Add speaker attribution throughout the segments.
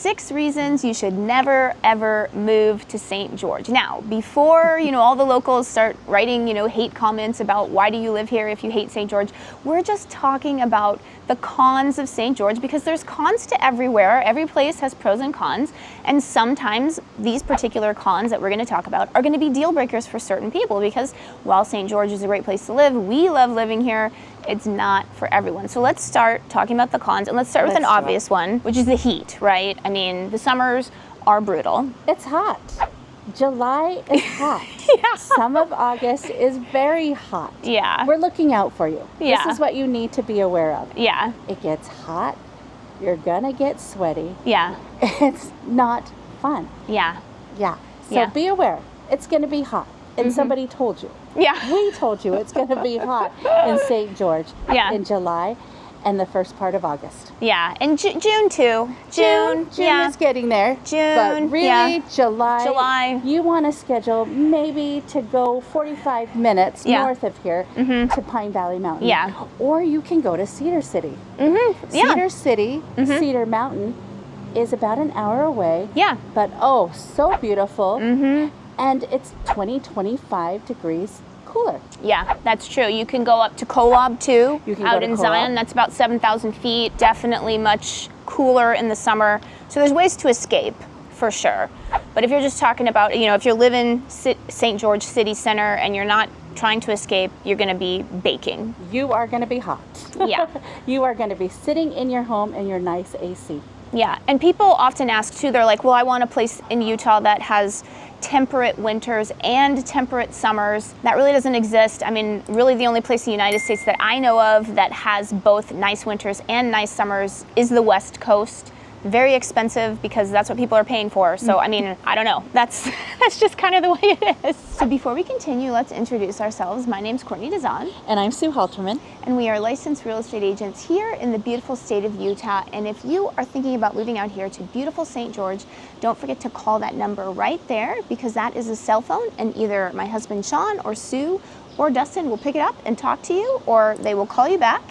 Speaker 1: 6 reasons you should never ever move to St. George. Now, before all the locals start writing hate comments about why do you live here if you hate St. George, we're just talking about the cons of St. George, because there's cons to everywhere. Every place has pros and cons, and sometimes these particular cons that we're going to talk about are going to be deal breakers for certain people, because while St. George is a great place to live, we love living here, it's not for everyone. So let's start talking about the cons, and let's start with an obvious one, which is the heat, right? I mean, the summers are brutal.
Speaker 2: It's hot. July is hot.
Speaker 1: Yeah.
Speaker 2: Some of August is very hot.
Speaker 1: Yeah.
Speaker 2: We're looking out for you.
Speaker 1: Yeah.
Speaker 2: This is what you need to be aware of.
Speaker 1: Yeah.
Speaker 2: It gets hot. You're gonna get sweaty.
Speaker 1: Yeah.
Speaker 2: It's not fun.
Speaker 1: Yeah.
Speaker 2: Yeah. So be aware. It's gonna be hot. And somebody told you.
Speaker 1: Yeah.
Speaker 2: We told you it's gonna be hot in St. George in July and the first part of August.
Speaker 1: Yeah, and June too. June
Speaker 2: is getting there.
Speaker 1: June,
Speaker 2: but really,
Speaker 1: July.
Speaker 2: You want to schedule maybe to go 45 minutes north of here to Pine Valley Mountain.
Speaker 1: Yeah.
Speaker 2: Or you can go to Cedar City. Cedar City, Cedar Mountain is about an hour away.
Speaker 1: Yeah.
Speaker 2: But oh, so beautiful. And it's 25 degrees cooler.
Speaker 1: Yeah, that's true. You can go up to Kolob too, out in Zion. That's about 7,000 feet. Definitely much cooler in the summer. So there's ways to escape, for sure. But if you're just talking about, if you're living St. George City Center and you're not trying to escape, you're going to be baking.
Speaker 2: You are going to be hot.
Speaker 1: Yeah.
Speaker 2: You are going to be sitting in your home in your nice AC.
Speaker 1: Yeah, and people often ask too, they're like, well, I want a place in Utah that has temperate winters and temperate summers. That really doesn't exist. I mean, really the only place in the United States that I know of that has both nice winters and nice summers is the West Coast. Very expensive because that's what people are paying for. So, I mean, I don't know. That's just kind of the way it is. So before we continue, let's introduce ourselves. My name's Courtney Dazan.
Speaker 2: And I'm Sue Halterman.
Speaker 1: And we are licensed real estate agents here in the beautiful state of Utah. And if you are thinking about moving out here to beautiful St. George, don't forget to call that number right there, because that is a cell phone, and either my husband Sean or Sue or Dustin will pick it up and talk to you, or they will call you back,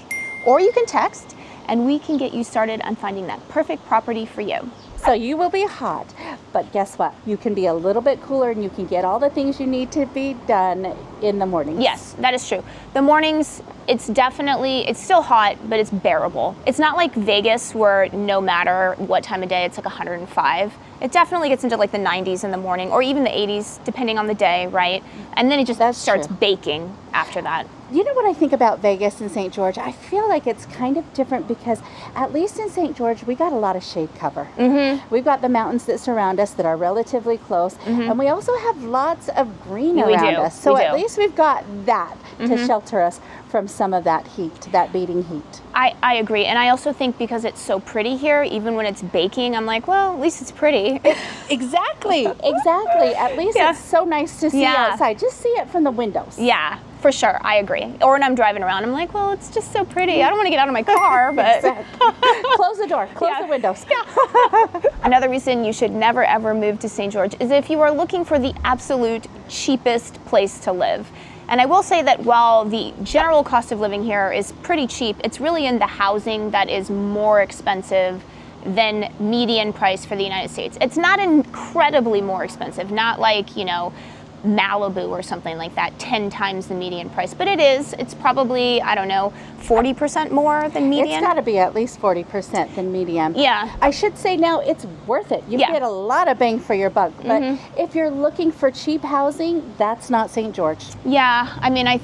Speaker 1: or you can text, and we can get you started on finding that perfect property for you.
Speaker 2: So you will be hot, but guess what? You can be a little bit cooler and you can get all the things you need to be done in the mornings.
Speaker 1: Yes, that is true. The mornings, it's still hot, but it's bearable. It's not like Vegas where no matter what time of day, it's like 105. It definitely gets into like the 90s in the morning, or even the 80s, depending on the day, right? And then it just starts baking after that.
Speaker 2: You know what I think about Vegas and St. George? I feel like it's kind of different because at least in St. George, we got a lot of shade cover. We've got the mountains that surround us that are relatively close, and we also have lots of green around us. So at least we've got that to shelter us from some of that heat, that beating heat.
Speaker 1: I agree. And I also think because it's so pretty here, even when it's baking, I'm like, well, at least it's pretty.
Speaker 2: Exactly. At least it's so nice to see outside. Just see it from the windows.
Speaker 1: Yeah, for sure. I agree. Or when I'm driving around, I'm like, well, it's just so pretty. I don't want to get out of my car, but...
Speaker 2: Close the door. Close the windows.
Speaker 1: Another reason you should never, ever move to St. George is if you are looking for the absolute cheapest place to live. And I will say that while the general cost of living here is pretty cheap, it's really in the housing that is more expensive than median price for the United States. It's not incredibly more expensive, not like, Malibu or something like that, 10 times the median price. But it's probably, 40% more than median.
Speaker 2: It's got to be at least 40% than median.
Speaker 1: Yeah.
Speaker 2: I should say now it's worth it. You get a lot of bang for your buck. But if you're looking for cheap housing, that's not St. George.
Speaker 1: Yeah, I mean, I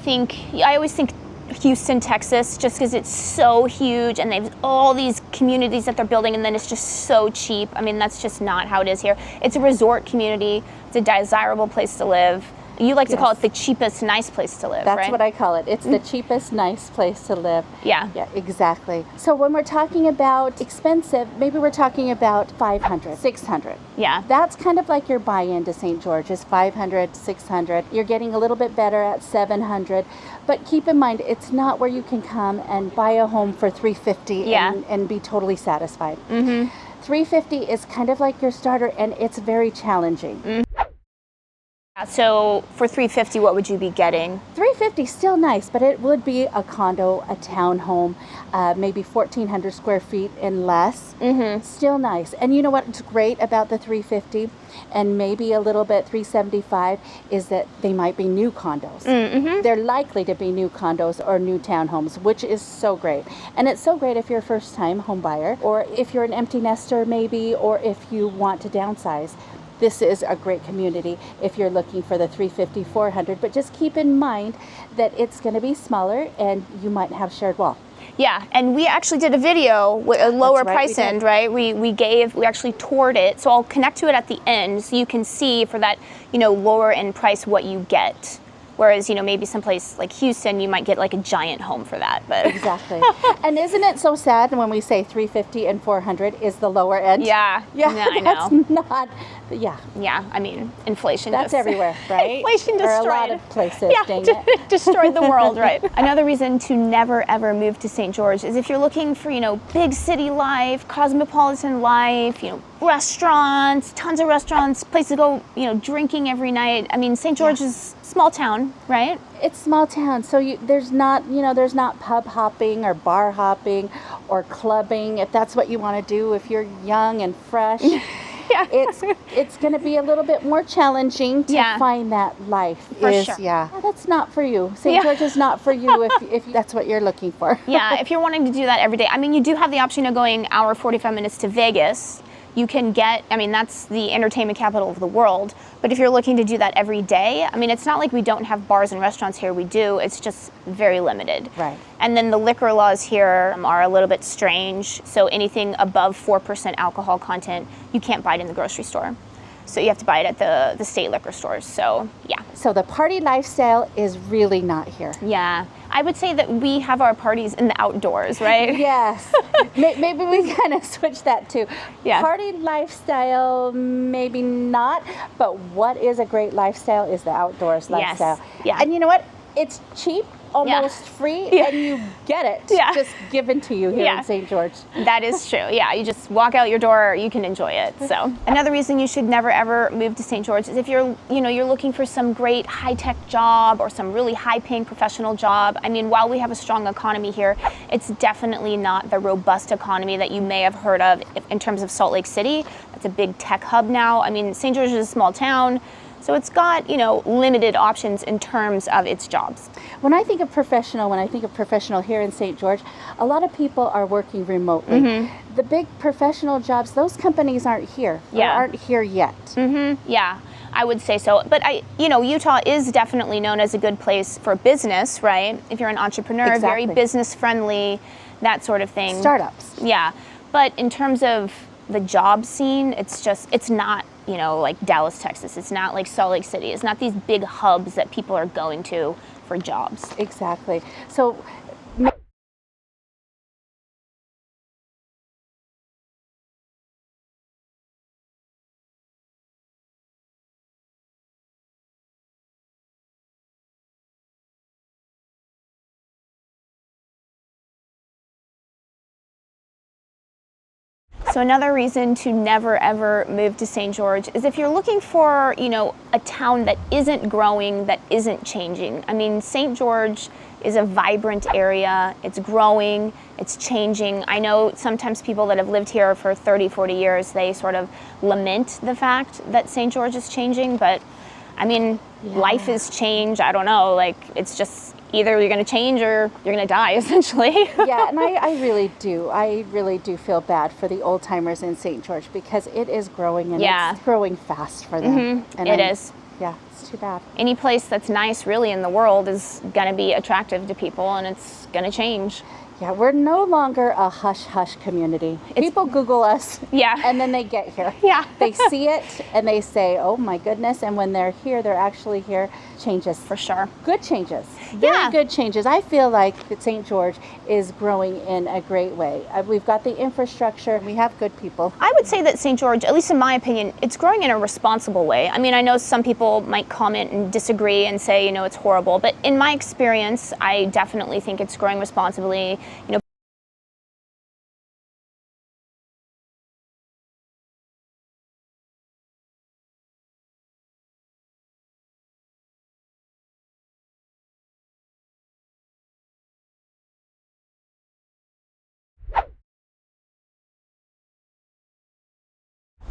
Speaker 1: always think Houston, Texas, just because it's so huge and they've all these communities that they're building, and then it's just so cheap. I mean, that's just not how it is here. It's a resort community. It's a desirable place to live. You like to call it the cheapest, nice place to live,
Speaker 2: That's
Speaker 1: right?
Speaker 2: what I call it. It's the cheapest, nice place to live.
Speaker 1: Yeah.
Speaker 2: Yeah, exactly. So when we're talking about expensive, maybe we're talking about $500, $600.
Speaker 1: Yeah.
Speaker 2: That's kind of like your buy-in to St. George is $500, $600. You're getting a little bit better at $700. But keep in mind, it's not where you can come and buy a home for $350 and be totally satisfied. $350 is kind of like your starter, and it's very challenging.
Speaker 1: So for $350, what would you be getting?
Speaker 2: $350 350 still nice, but it would be a condo, a townhome, maybe 1,400 square feet and less. Still nice. And you know what's great about the 350 and maybe a little bit 375 is that they might be new condos. They're likely to be new condos or new townhomes, which is so great. And it's so great if you're a first-time home buyer, or if you're an empty nester maybe, or if you want to downsize. This is a great community if you're looking for the 350, 400, but just keep in mind that it's going to be smaller and you might have shared wall.
Speaker 1: Yeah, and we actually did a video with a lower
Speaker 2: right,
Speaker 1: price end, right? We actually toured it, so I'll connect to it at the end so you can see for that, lower end price what you get. Whereas, maybe someplace like Houston, you might get like a giant home for that. But
Speaker 2: exactly. And isn't it so sad when we say 350 and 400 is the lower end?
Speaker 1: Yeah, I
Speaker 2: that's
Speaker 1: know.
Speaker 2: not,
Speaker 1: Yeah, I mean, inflation.
Speaker 2: That's everywhere, right?
Speaker 1: Inflation destroyed.
Speaker 2: Or a lot of places, dang it.
Speaker 1: Destroyed the world, right? Another reason to never, ever move to St. George is if you're looking for, big city life, cosmopolitan life, restaurants, tons of restaurants, places to go, drinking every night. I mean, St. George is small town, right?
Speaker 2: It's small town, so there's not pub hopping or bar hopping or clubbing, if that's what you want to do if you're young and fresh.
Speaker 1: Yeah.
Speaker 2: It's going to be a little bit more challenging to find that life.
Speaker 1: For sure.
Speaker 2: Yeah, that's not for you. St. George is not for you if that's what you're looking for.
Speaker 1: Yeah, if you're wanting to do that every day. I mean, you do have the option of going hour 45 minutes to Vegas. You can get, that's the entertainment capital of the world. But if you're looking to do that every day, it's not like we don't have bars and restaurants here. We do. It's just very limited.
Speaker 2: Right.
Speaker 1: And then the liquor laws here are a little bit strange. So anything above 4% alcohol content, you can't buy it in the grocery store. So you have to buy it at the state liquor stores. So, yeah.
Speaker 2: So the party lifestyle is really not here.
Speaker 1: Yeah. I would say that we have our parties in the outdoors, right?
Speaker 2: Yes. Maybe we kind of switch that too.
Speaker 1: Yeah.
Speaker 2: Party lifestyle, maybe not, but what is a great lifestyle is the outdoors lifestyle.
Speaker 1: Yeah.
Speaker 2: And you know what? It's cheap, almost free, and you get it just given to you here in St. George.
Speaker 1: That is true. Yeah, you just walk out your door, you can enjoy it. So another reason you should never ever move to St. George is if you're looking for some great high-tech job or some really high-paying professional job. I mean, while we have a strong economy here, it's definitely not the robust economy that you may have heard of in terms of Salt Lake City. That's a big tech hub now. I mean, St. George is a small town. So it's got, limited options in terms of its jobs.
Speaker 2: When I think of professional here in St. George, a lot of people are working remotely. The big professional jobs, those companies aren't here. Or aren't here yet.
Speaker 1: Yeah, I would say so. But Utah is definitely known as a good place for business, right? If you're an entrepreneur, very business friendly, that sort of thing.
Speaker 2: Startups.
Speaker 1: Yeah. But in terms of the job scene, it's not, like Dallas, Texas. It's not like Salt Lake City. It's not these big hubs that people are going to for jobs.
Speaker 2: Exactly. So
Speaker 1: So another reason to never ever move to St. George is if you're looking for, a town that isn't growing, that isn't changing. I mean, St. George is a vibrant area. It's growing, it's changing. I know sometimes people that have lived here for 30, 40 years, they sort of lament the fact that St. George is changing, but I mean, life is change. I don't know, it's just either you're going to change or you're going to die, essentially.
Speaker 2: Yeah, and I really do feel bad for the old timers in St. George because it is growing and it's growing fast for them. And
Speaker 1: it is.
Speaker 2: Yeah, it's too bad.
Speaker 1: Any place that's nice really in the world is going to be attractive to people, and it's going to change.
Speaker 2: Yeah, we're no longer a hush-hush community. People Google us, and then they get here.
Speaker 1: Yeah.
Speaker 2: They see it, and they say, oh my goodness, and when they're here, they're actually here. Changes.
Speaker 1: For sure.
Speaker 2: Good changes. Very good changes. I feel like that St. George is growing in a great way. We've got the infrastructure. We have good people.
Speaker 1: I would say that St. George, at least in my opinion, it's growing in a responsible way. I mean, I know some people might comment and disagree and say, it's horrible, but in my experience, I definitely think it's growing responsibly.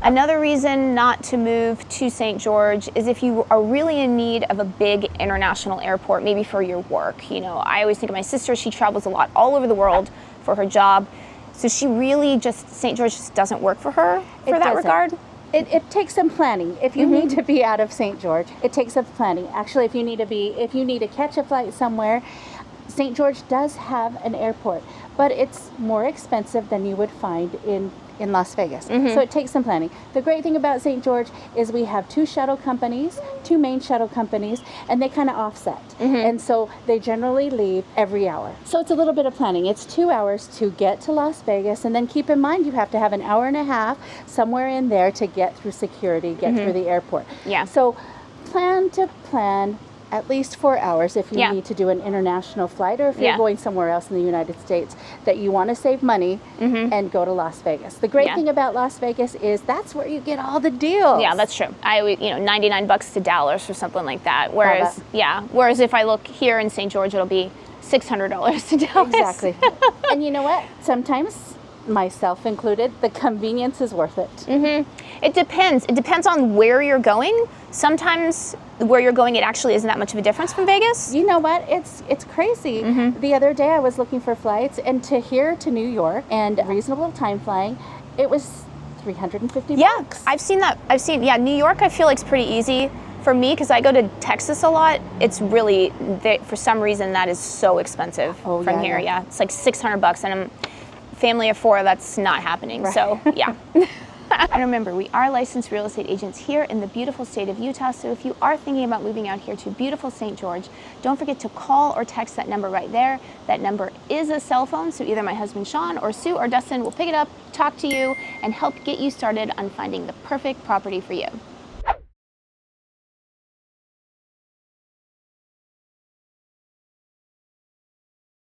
Speaker 1: Another reason not to move to St. George is if you are really in need of a big international airport, maybe for your work. You know, I always think of my sister, she travels a lot all over the world for her job. So she really just, St. George just doesn't work for her for that regard.
Speaker 2: It takes some planning. If you need to be out of St. George, it takes some planning. Actually, if you need to catch a flight somewhere, St. George does have an airport, but it's more expensive than you would find in Las Vegas. So it takes some planning. The great thing about St. George is we have two main shuttle companies, and they kind of offset. And so they generally leave every hour. So it's a little bit of planning. It's 2 hours to get to Las Vegas, and then keep in mind you have to have an hour and a half somewhere in there to get through security, get through the airport.
Speaker 1: Yeah.
Speaker 2: So plan at least 4 hours if you need to do an international flight, or if you're going somewhere else in the United States that you want to save money and go to Las Vegas. The great thing about Las Vegas is that's where you get all the deals.
Speaker 1: Yeah, that's true. $99 to Dallas or something like that. Whereas if I look here in St. George, it'll be $600 to Dallas.
Speaker 2: Exactly. And you know what? Sometimes, myself included, the convenience is worth it.
Speaker 1: It depends. It depends on where you're going. Sometimes where you're going, it actually isn't that much of a difference from Vegas.
Speaker 2: You know what? It's crazy. The other day I was looking for flights, and to New York, and reasonable time flying, it was $350.
Speaker 1: Yeah, I've seen that. New York I feel like is pretty easy for me because I go to Texas a lot. It's really, for some reason, that is so expensive from here. Yeah, it's like $600, and I'm family of 4. That's not happening. Right. So yeah. And remember, we are licensed real estate agents here in the beautiful state of Utah, so if you are thinking about moving out here to beautiful St. George, don't forget to call or text that number right there. That number is a cell phone, so either my husband Sean or Sue or Dustin will pick it up, talk to you, and help get you started on finding the perfect property for you.